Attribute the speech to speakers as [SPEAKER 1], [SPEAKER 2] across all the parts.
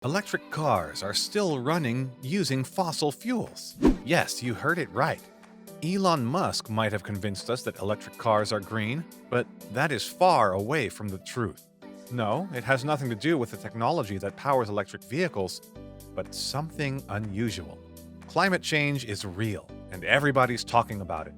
[SPEAKER 1] Electric cars are still running using fossil fuels. Yes, you heard it right. Elon Musk might have convinced us that electric cars are green, but that is far away from the truth. No, it has nothing to do with the technology that powers electric vehicles, but something unusual. Climate change is real, and everybody's talking about it.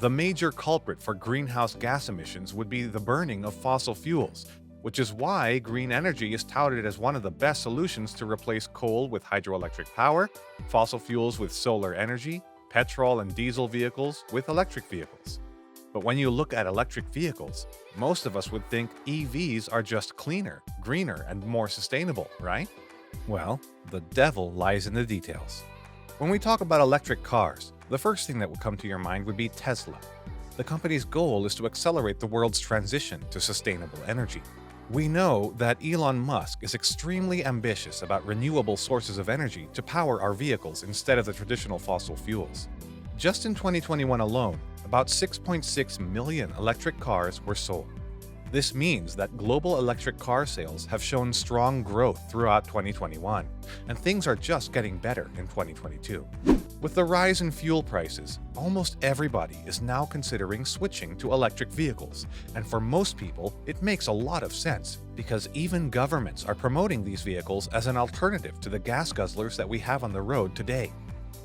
[SPEAKER 1] The major culprit for greenhouse gas emissions would be the burning of fossil fuels, which is why green energy is touted as one of the best solutions to replace coal with hydroelectric power, fossil fuels with solar energy, petrol and diesel vehicles with electric vehicles. But when you look at electric vehicles, most of us would think EVs are just cleaner, greener, and more sustainable, right? Well, the devil lies in the details. When we talk about electric cars, the first thing that would come to your mind would be Tesla. The company's goal is to accelerate the world's transition to sustainable energy. We know that Elon Musk is extremely ambitious about renewable sources of energy to power our vehicles instead of the traditional fossil fuels. Just in 2021 alone, about 6.6 million electric cars were sold. This means that global electric car sales have shown strong growth throughout 2021, and things are just getting better in 2022. With the rise in fuel prices, almost everybody is now considering switching to electric vehicles, and for most people, it makes a lot of sense because even governments are promoting these vehicles as an alternative to the gas guzzlers that we have on the road today.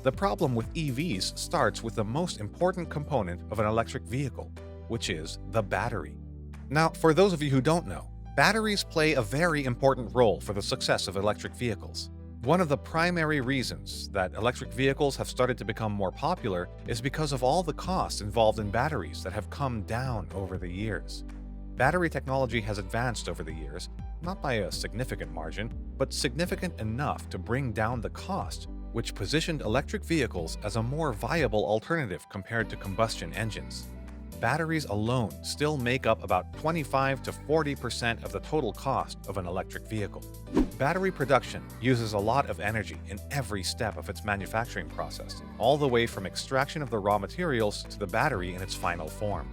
[SPEAKER 1] The problem with EVs starts with the most important component of an electric vehicle, which is the battery. Now, for those of you who don't know, batteries play a very important role for the success of electric vehicles. One of the primary reasons that electric vehicles have started to become more popular is because of all the costs involved in batteries that have come down over the years. Battery technology has advanced over the years, not by a significant margin, but significant enough to bring down the cost, which positioned electric vehicles as a more viable alternative compared to combustion engines. Batteries alone still make up about 25 to 40% of the total cost of an electric vehicle. Battery production uses a lot of energy in every step of its manufacturing process, all the way from extraction of the raw materials to the battery in its final form.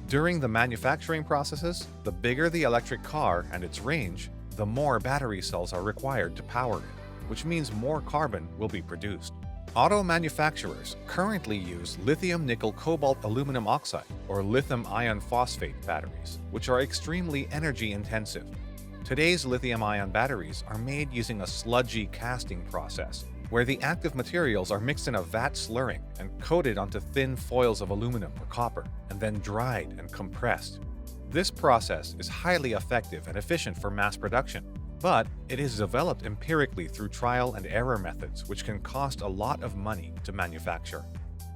[SPEAKER 1] During the manufacturing processes, the bigger the electric car and its range, the more battery cells are required to power it, which means more carbon will be produced. Auto manufacturers currently use lithium nickel cobalt aluminum oxide or lithium iron phosphate batteries, which are extremely energy intensive. Today's lithium ion batteries are made using a sludgy casting process, where the active materials are mixed in a vat slurring and coated onto thin foils of aluminum or copper, and then dried and compressed. This process is highly effective and efficient for mass production, but it is developed empirically through trial and error methods which can cost a lot of money to manufacture.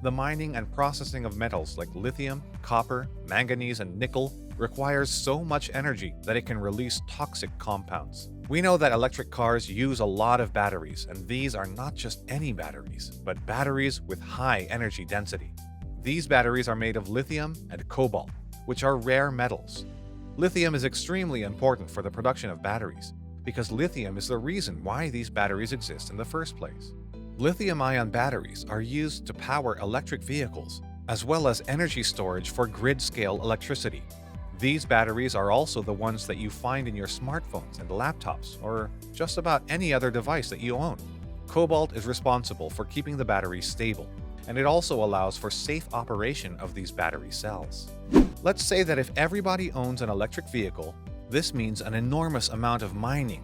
[SPEAKER 1] The mining and processing of metals like lithium, copper, manganese, and nickel requires so much energy that it can release toxic compounds. We know that electric cars use a lot of batteries, and these are not just any batteries, but batteries with high energy density. These batteries are made of lithium and cobalt, which are rare metals. Lithium is extremely important for the production of batteries, because lithium is the reason why these batteries exist in the first place. Lithium-ion batteries are used to power electric vehicles, as well as energy storage for grid-scale electricity. These batteries are also the ones that you find in your smartphones and laptops, or just about any other device that you own. Cobalt is responsible for keeping the battery stable, and it also allows for safe operation of these battery cells. Let's say that if everybody owns an electric vehicle, this means an enormous amount of mining.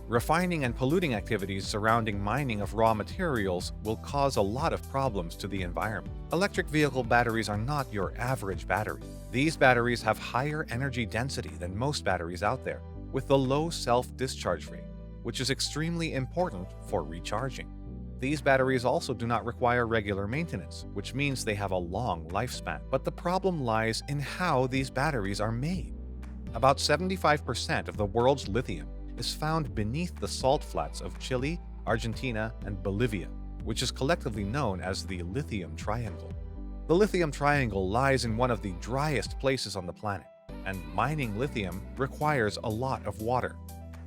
[SPEAKER 1] Refining and polluting activities surrounding mining of raw materials will cause a lot of problems to the environment. Electric vehicle batteries are not your average battery. These batteries have higher energy density than most batteries out there, with a low self-discharge rate, which is extremely important for recharging. These batteries also do not require regular maintenance, which means they have a long lifespan. But the problem lies in how these batteries are made. About 75% of the world's lithium is found beneath the salt flats of Chile, Argentina, and Bolivia, which is collectively known as the Lithium Triangle. The Lithium Triangle lies in one of the driest places on the planet, and mining lithium requires a lot of water.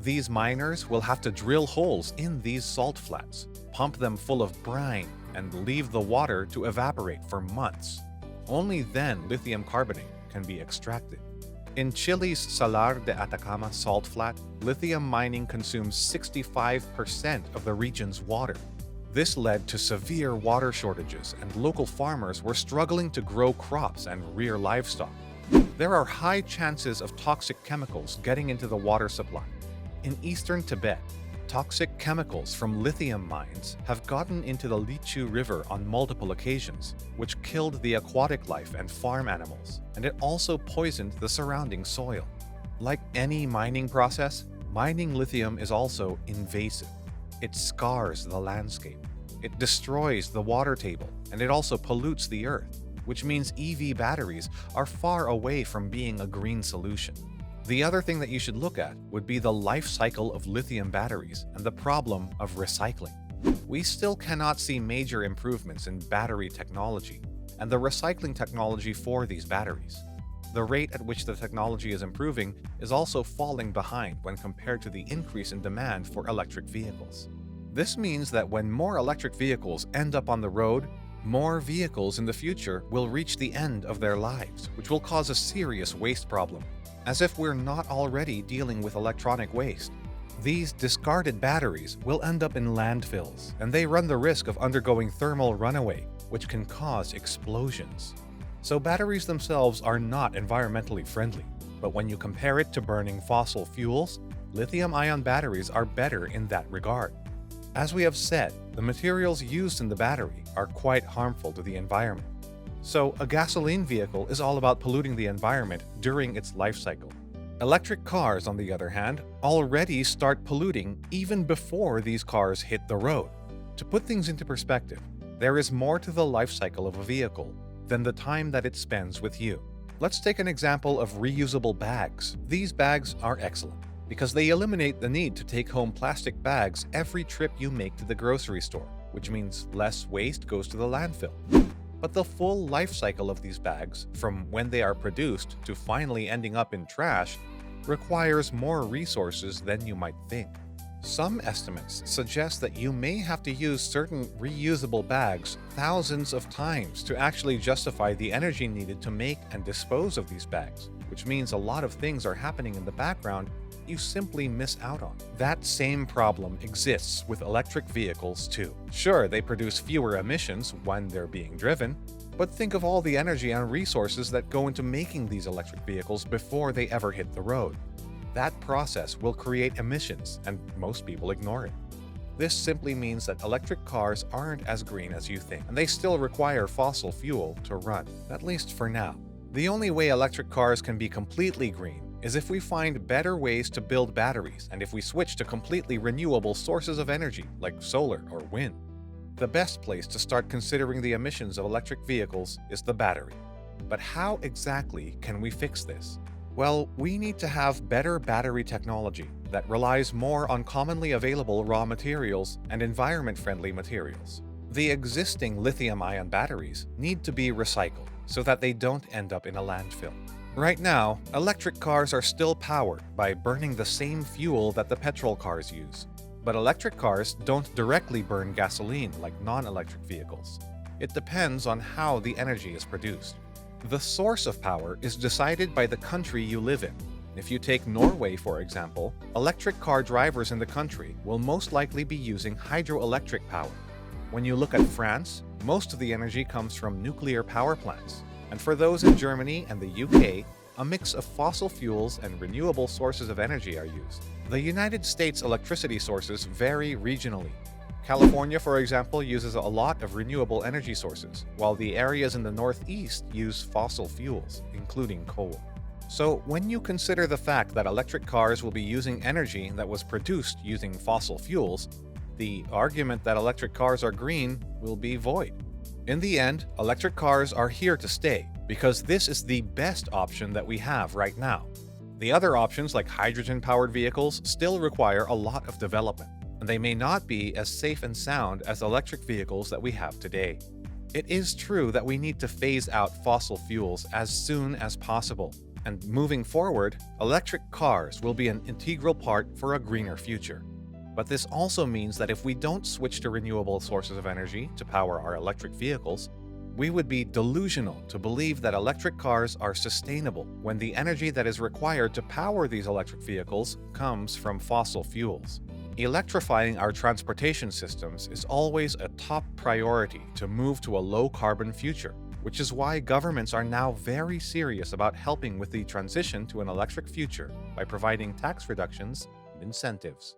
[SPEAKER 1] These miners will have to drill holes in these salt flats, pump them full of brine, and leave the water to evaporate for months. Only then lithium carbonate can be extracted. In Chile's Salar de Atacama salt flat, lithium mining consumes 65% of the region's water. This led to severe water shortages, and local farmers were struggling to grow crops and rear livestock. There are high chances of toxic chemicals getting into the water supply. In eastern Tibet, toxic chemicals from lithium mines have gotten into the Lichu River on multiple occasions, which killed the aquatic life and farm animals, and it also poisoned the surrounding soil. Like any mining process, mining lithium is also invasive. It scars the landscape. It destroys the water table, and it also pollutes the earth, which means EV batteries are far away from being a green solution. The other thing that you should look at would be the life cycle of lithium batteries and the problem of recycling. We still cannot see major improvements in battery technology and the recycling technology for these batteries. The rate at which the technology is improving is also falling behind when compared to the increase in demand for electric vehicles. This means that when more electric vehicles end up on the road, more vehicles in the future will reach the end of their lives, which will cause a serious waste problem. As if we're not already dealing with electronic waste. These discarded batteries will end up in landfills, and they run the risk of undergoing thermal runaway, which can cause explosions. So batteries themselves are not environmentally friendly, but when you compare it to burning fossil fuels, lithium-ion batteries are better in that regard. As we have said, the materials used in the battery are quite harmful to the environment. So, a gasoline vehicle is all about polluting the environment during its life cycle. Electric cars, on the other hand, already start polluting even before these cars hit the road. To put things into perspective, there is more to the life cycle of a vehicle than the time that it spends with you. Let's take an example of reusable bags. These bags are excellent because they eliminate the need to take home plastic bags every trip you make to the grocery store, which means less waste goes to the landfill. But the full life cycle of these bags, from when they are produced to finally ending up in trash, requires more resources than you might think. Some estimates suggest that you may have to use certain reusable bags thousands of times to actually justify the energy needed to make and dispose of these bags, which means a lot of things are happening in the background you simply miss out on. That same problem exists with electric vehicles too. Sure, they produce fewer emissions when they're being driven, but think of all the energy and resources that go into making these electric vehicles before they ever hit the road. That process will create emissions, and most people ignore it. This simply means that electric cars aren't as green as you think, and they still require fossil fuel to run, at least for now. The only way electric cars can be completely green is if we find better ways to build batteries and if we switch to completely renewable sources of energy like solar or wind. The best place to start considering the emissions of electric vehicles is the battery. But how exactly can we fix this? Well, we need to have better battery technology that relies more on commonly available raw materials and environment-friendly materials. The existing lithium-ion batteries need to be recycled so that they don't end up in a landfill. Right now, electric cars are still powered by burning the same fuel that the petrol cars use. But electric cars don't directly burn gasoline like non-electric vehicles. It depends on how the energy is produced. The source of power is decided by the country you live in. If you take Norway, for example, electric car drivers in the country will most likely be using hydroelectric power. When you look at France, most of the energy comes from nuclear power plants. And for those in Germany and the UK, a mix of fossil fuels and renewable sources of energy are used. The United States' electricity sources vary regionally. California, for example, uses a lot of renewable energy sources, while the areas in the Northeast use fossil fuels, including coal. So when you consider the fact that electric cars will be using energy that was produced using fossil fuels, the argument that electric cars are green will be void. In the end, electric cars are here to stay because this is the best option that we have right now. The other options like hydrogen-powered vehicles still require a lot of development, and they may not be as safe and sound as electric vehicles that we have today. It is true that we need to phase out fossil fuels as soon as possible, and moving forward, electric cars will be an integral part for a greener future. But this also means that if we don't switch to renewable sources of energy to power our electric vehicles, We would be delusional to believe that electric cars are sustainable when the energy that is required to power these electric vehicles comes from fossil fuels. Electrifying our transportation systems is always a top priority to move to a low-carbon future, which is why governments are now very serious about helping with the transition to an electric future by providing tax reductions and incentives.